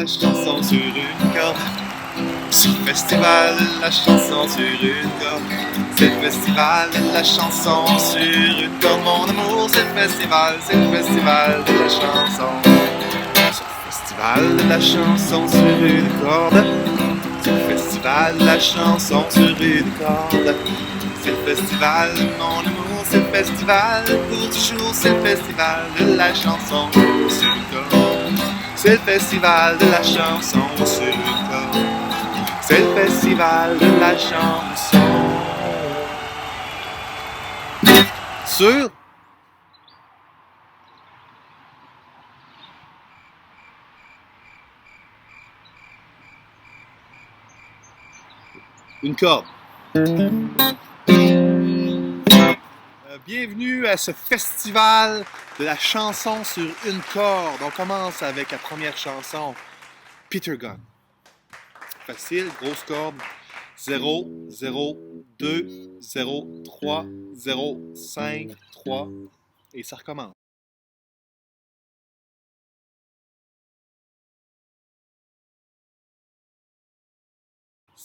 la chanson sur une corde. C'est le festival de la chanson sur une corde. C'est le festival de la chanson sur une corde. Mon amour, c'est le festival de la chanson. C'est le festival de la chanson sur une corde. C'est le festival de la chanson sur une corde. C'est le festival, mon amour, c'est le festival pour toujours. C'est le festival de la chanson sur une corde. C'est le festival de la chanson sur une corde. C'est le festival de la chanson sur une corde. Bienvenue à ce festival de la chanson sur une corde. On commence avec la première chanson, Peter Gunn. Facile, grosse corde. 0, 0, 2, 0, 3, 0, 5, 3. Et ça recommence.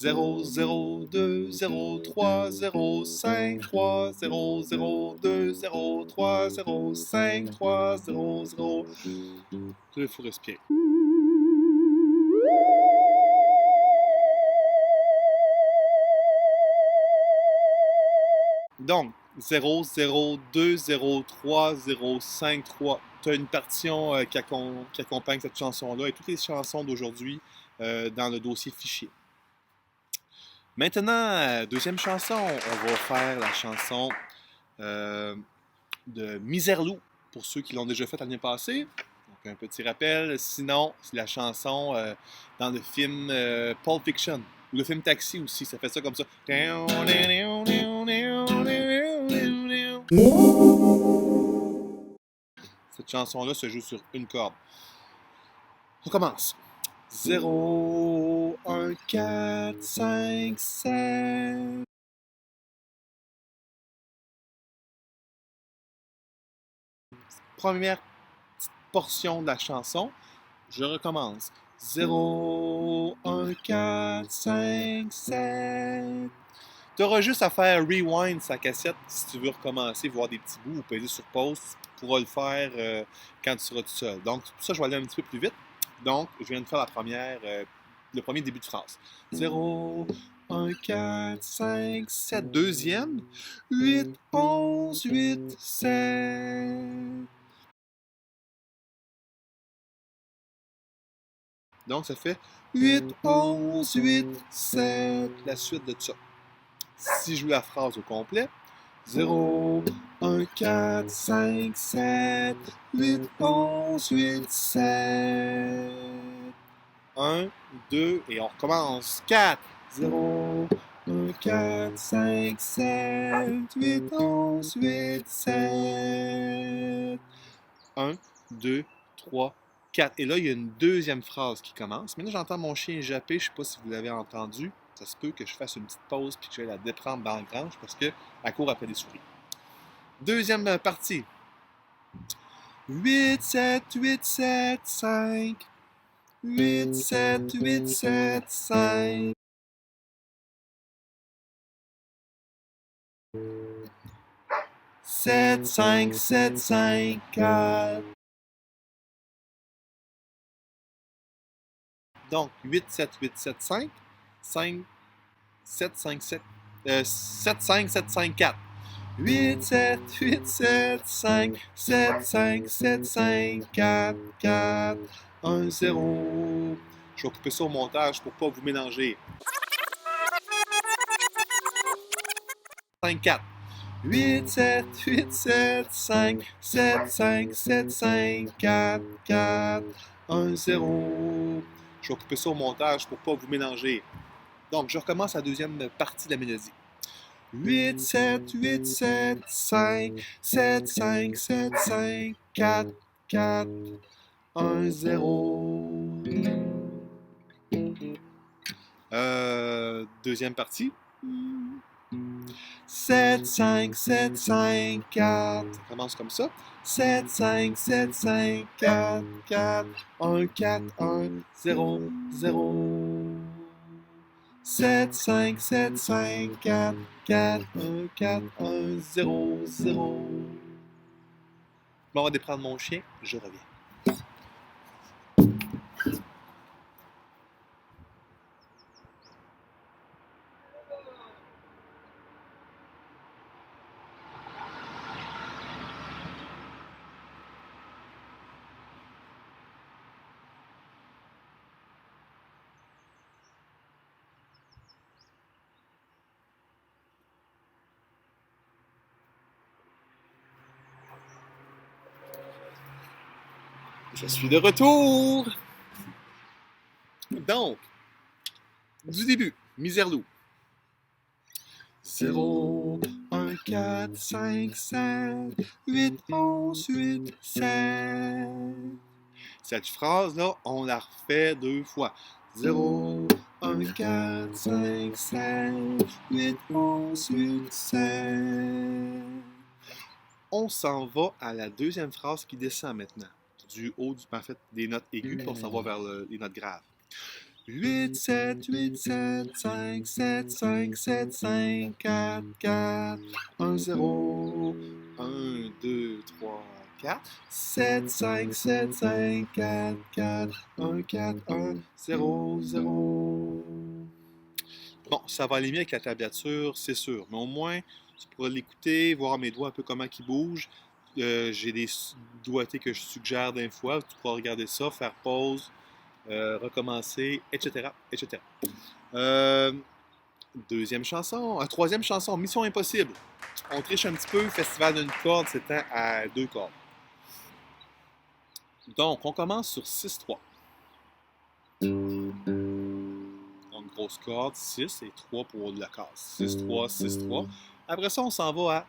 0, 0, 2, 0, 3, 0, 5, 3, 0, 0, 2, 0, 3, 0, 5, 3, 0, 0. Il faut respirer. Donc, 0, 0, 2, 0, 3, 0, 5, 3. Tu as une partition qui accompagne cette chanson-là et toutes les chansons d'aujourd'hui dans le dossier fichier. Maintenant, deuxième chanson, on va faire la chanson de Miserlou, pour ceux qui l'ont déjà faite l'année passée. Donc, un petit rappel. Sinon, c'est la chanson dans le film Pulp Fiction, ou le film Taxi aussi, ça fait ça comme ça. Cette chanson-là se joue sur une corde. On commence. 0, 1, 4, 5, 7. Première petite portion de la chanson. Je recommence. 0, 1, 4, 5, 7. Tu auras juste à faire rewind sa cassette si tu veux recommencer, voir des petits bouts ou peser sur pause. Tu pourras le faire quand tu seras tout seul. Donc, pour ça, je vais aller un petit peu plus vite. Donc, je viens de faire le premier début de phrase. 0, 1, 4, 5, 7. Deuxième. 8, 11, 8, 7. Donc, ça fait 8, 11, 8, 7. La suite de tout ça. Si je joue la phrase au complet, 0, 1, 4, 5, 7, 8, 11, 8, 7. 1, 2, et on recommence. 4, 0, 1, 4, 5, 7, 8, 11, 8, 7. 1, 2, 3, 4. Et là, il y a une deuxième phrase qui commence. Maintenant, j'entends mon chien japper. Je ne sais pas si vous l'avez entendu. Ça se peut que je fasse une petite pause puis que je vais la déprendre dans la grange parce qu'elle court après des souris. Deuxième partie. 8, 7, 8, 7, 5. 8, 7, 8, 7, 5. 7, 5, 7, 5, 4. Donc, 8, 7, 8, 7, 5. 5, 7, 5, 7. 7, 5, 7, 5, 4. 8, 7, 8, 7, 5, 7, 5, 7, 5, 4, 4, 1, 0. Je vais couper ça au montage pour ne pas vous mélanger. 5, 4. 8, 7, 8, 7, 5, 7, 5, 7, 5, 4, 4, 1, 0. Je vais couper ça au montage pour ne pas vous mélanger. Donc, je recommence la deuxième partie de la mélodie. 8, 7, 8, 7, 5, 7, 5, 7, 5, 4, 4, 1, 0. Deuxième partie. 7, 5, 7, 5, 4. Ça commence comme ça. 7, 5, 7, 5, 4, 4, 1, 4, 1, 0, 0. 7, 5, 7, 5, 4, 4, 1, 4, 1, 0, 0. Je m'en vais déprendre mon chien, je reviens. Je suis de retour! Donc, du début, Miserlou. 0, 1, 4, 5, 7, 8, 11, 8, 7. Cette phrase-là, on la refait 2 fois. 0, 1, 4, 5, 7, 8, 11, 8, 7. On s'en va à la deuxième phrase qui descend maintenant. Du haut, en fait, des notes aiguës, puis on s'en va vers les notes graves. 8, 7, 8, 7, 5, 7, 5, 7, 5, 4, 4, 1, 0, 1, 2, 3, 4, 7, 5, 7, 5, 4, 4, 1, 4, 1, 0, 0. Bon, ça va aller mieux avec la tablature, c'est sûr, mais au moins, tu pourras l'écouter, voir mes doigts un peu comment ils bougent. J'ai des doigtés que je suggère d'un fois, tu pourras regarder ça, faire pause, recommencer, etc., etc. Deuxième chanson, troisième chanson, Mission Impossible. On triche un petit peu, festival d'une corde s'étend à 2 cordes. Donc, on commence sur 6-3. Donc, grosse corde, 6 et 3 pour la case. 6-3, 6-3. Après ça, on s'en va à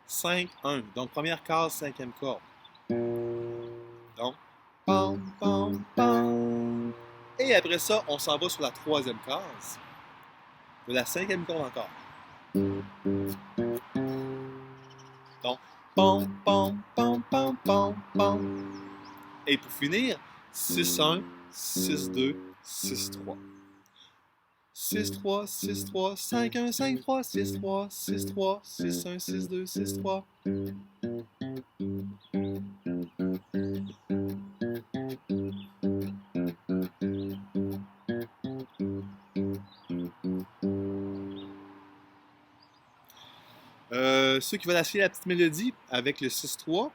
5-1. Donc, première case, cinquième corde. Donc, pam, pam, pam. Et après ça, on s'en va sur la troisième case. De la cinquième corde encore. Donc, pam, pam, pam, pam, pam, pam. Et pour finir, 6-1, 6-2, 6-3. 6-3, 6-3, 5-1, 5-3, 6-3, 6-3, 6-1, 6-2, 6-3. Ceux qui veulent essayer la petite mélodie avec le 6-3,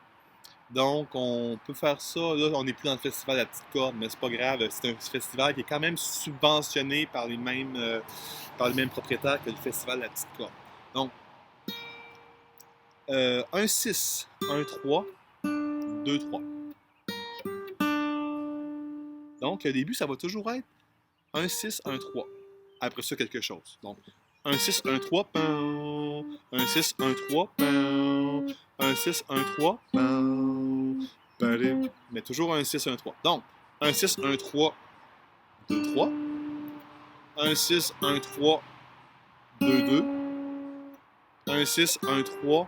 donc on peut faire ça. Là, on n'est plus dans le festival de la petite corde, mais c'est pas grave. C'est un festival qui est quand même subventionné par les mêmes propriétaires que le festival de la petite corde. Donc, 1-6, 1-3, 2-3. Donc, le début, ça va toujours être 1-6, 1-3. Après ça, quelque chose. Donc, 1-6, 1-3, 1-6, 1-3, 1-6, 1-3, mais toujours 1-6, 1-3. Donc, 1-6, 1-3, 2-3. 1-6, 1-3, 2-2. 1-6, 1-3,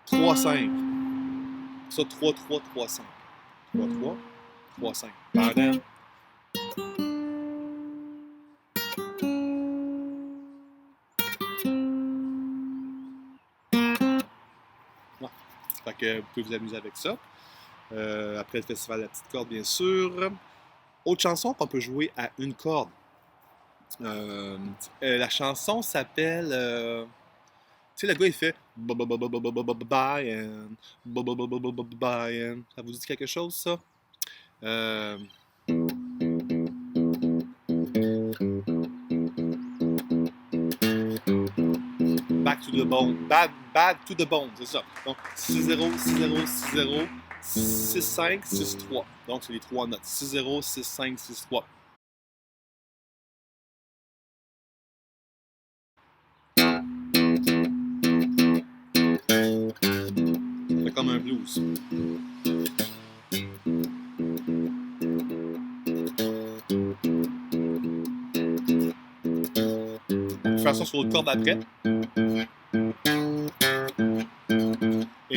3-5. Ça, 3-3, 3-5. 3-3, 3-5. Pardon. Fait que vous pouvez vous amuser avec ça. Après le festival de la petite corde, bien sûr. Autre chanson qu'on peut jouer à une corde. La chanson s'appelle... tu sais, le gars, il fait... Ça vous dit quelque chose, ça? Back to the bone. Bad to the bone, c'est ça. Donc, 6-0, 6-0, 6-0, 6-5, 6-3. Donc, c'est les 3 notes. 6-0, 6-5, 6-3. C'est comme un blues. On peut faire ça sur l'autre corde après.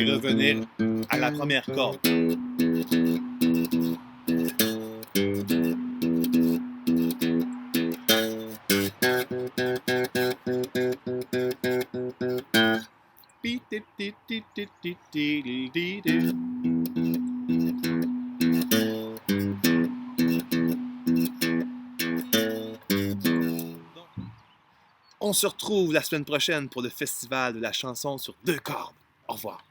et revenir à la première corde. On se retrouve la semaine prochaine pour le festival de la chanson sur 2 cordes. Au revoir.